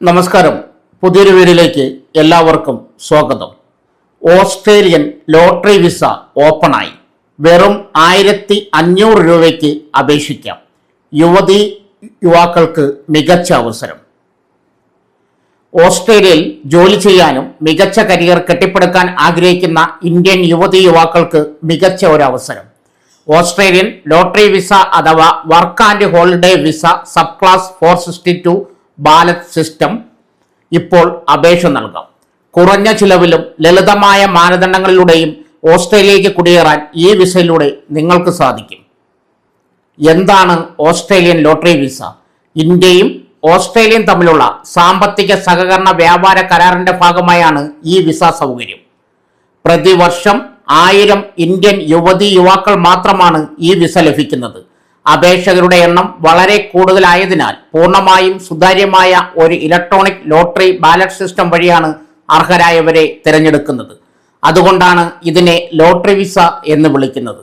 നമസ്കാരം. പുതിയൊരു വീഡിയോയിലേക്ക് എല്ലാവർക്കും സ്വാഗതം. ഓസ്ട്രേലിയൻ ലോട്ടറി വിസ ഓപ്പണായി. വെറും 1500 രൂപയ്ക്ക് അപേക്ഷിക്കാം. യുവാക്കൾക്ക് മികച്ച അവസരം. ഓസ്ട്രേലിയയിൽ ജോലി ചെയ്യാനും മികച്ച കരിയർ കെട്ടിപ്പടുക്കാൻ ആഗ്രഹിക്കുന്ന ഇന്ത്യൻ യുവാക്കൾക്ക് മികച്ച ഒരു അവസരം. ഓസ്ട്രേലിയൻ ലോട്ടറി വിസ അഥവാ work and holiday visa sub class 462 ballot system ഇപ്പോൾ അപേക്ഷ നൽകാം. കുറഞ്ഞ ചിലവിലും ലളിതമായ മാനദണ്ഡങ്ങളിലൂടെയും ഓസ്ട്രേലിയയിലേക്ക് കുടിയേറാൻ ഈ വിസയിലൂടെ നിങ്ങൾക്ക് സാധിക്കും. എന്താണ് ഓസ്ട്രേലിയൻ ലോട്ടറി വിസ? ഇന്ത്യയും ഓസ്ട്രേലിയയും തമ്മിലുള്ള സാമ്പത്തിക സഹകരണ വ്യാപാര കരാറിന്റെ ഭാഗമായാണ് ഈ വിസ സൗകര്യം. പ്രതിവർഷം 1000 ഇന്ത്യൻ യുവാക്കൾ മാത്രമാണ് ഈ വിസ ലഭിക്കുന്നത്. അപേക്ഷകരുടെ എണ്ണം വളരെ കൂടുതലായതിനാൽ പൂർണ്ണമായും സുതാര്യമായ ഒരു ഇലക്ട്രോണിക് ലോട്ടറി ബാലറ്റ് സിസ്റ്റം വഴിയാണ് അർഹരായവരെ തിരഞ്ഞെടുക്കുന്നത്. അതുകൊണ്ടാണ് ഇതിനെ ലോട്ടറി വിസ എന്ന് വിളിക്കുന്നത്.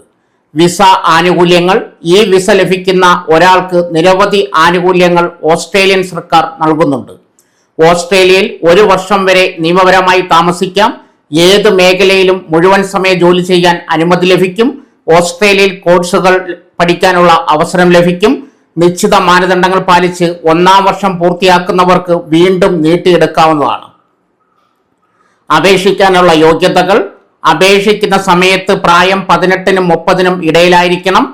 വിസ ആനുകൂല്യങ്ങൾ. ഈ വിസ ലഭിക്കുന്ന ഒരാൾക്ക് നിരവധി ആനുകൂല്യങ്ങൾ ഓസ്ട്രേലിയൻ സർക്കാർ നൽകുന്നുണ്ട്. ഓസ്ട്രേലിയയിൽ 1 വർഷം വരെ നിയമപരമായി താമസിക്കാം. ഏത് മേഖലയിലും മുഴുവൻ സമയ ജോലി ചെയ്യാൻ അനുമതി ലഭിക്കും. ഓസ്ട്രേലിയയിൽ കോഴ്സുകൾ പഠിക്കാനുള്ള അവസരം ലഭിക്കും. നിശ്ചിത മാനദണ്ഡങ്ങൾ പാലിച്ച് 1-ാം വർഷം പൂർത്തിയാക്കുന്നവർക്ക് വീണ്ടും നീട്ടിയെടുക്കാവുന്നതാണ്. അപേക്ഷിക്കാനുള്ള യോഗ്യതകൾ. അപേക്ഷിക്കുന്ന സമയത്ത് പ്രായം 18-നും 30-നും ഇടയിലായിരിക്കണം.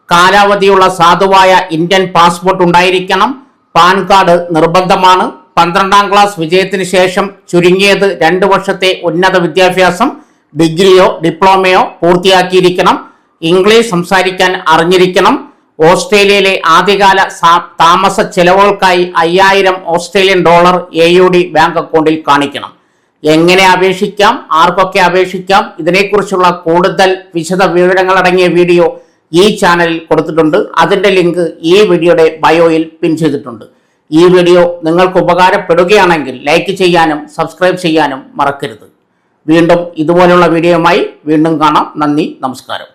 കാലാവധിയുള്ള സാധുവായ ഇന്ത്യൻ പാസ്പോർട്ട് ഉണ്ടായിരിക്കണം. പാൻ കാർഡ് നിർബന്ധമാണ്. 12ാം ക്ലാസ് വിജയത്തിന് ശേഷം ചുരുങ്ങിയത് 2 വർഷത്തെ ഉന്നത വിദ്യാഭ്യാസം, ഡിഗ്രിയോ ഡിപ്ലോമയോ പൂർത്തിയാക്കിയിരിക്കണം. ഇംഗ്ലീഷ് സംസാരിക്കാൻ അറിഞ്ഞിരിക്കണം. ഓസ്ട്രേലിയയിലെ ആദ്യകാല താമസ ചെലവുകൾക്കായി $5000 ഓസ്ട്രേലിയൻ ഡോളർ AUD ബാങ്ക് അക്കൗണ്ടിൽ കാണിക്കണം. എങ്ങനെ അപേക്ഷിക്കാം, ആർക്കൊക്കെ അപേക്ഷിക്കാം, ഇതിനെക്കുറിച്ചുള്ള കൂടുതൽ വിശദ വിവരങ്ങൾ അടങ്ങിയ വീഡിയോ ഈ ചാനലിൽ കൊടുത്തിട്ടുണ്ട്. അതിൻ്റെ ലിങ്ക് ഈ വീഡിയോയുടെ ബയോയിൽ പിൻ ചെയ്തിട്ടുണ്ട്. ഈ വീഡിയോ നിങ്ങൾക്ക് ഉപകാരപ്പെടുകയാണെങ്കിൽ ലൈക്ക് ചെയ്യാനും സബ്സ്ക്രൈബ് ചെയ്യാനും മറക്കരുത്. വീണ്ടും ഇതുപോലുള്ള വീഡിയോയുമായി വീണ്ടും കാണാം. നന്ദി, നമസ്കാരം.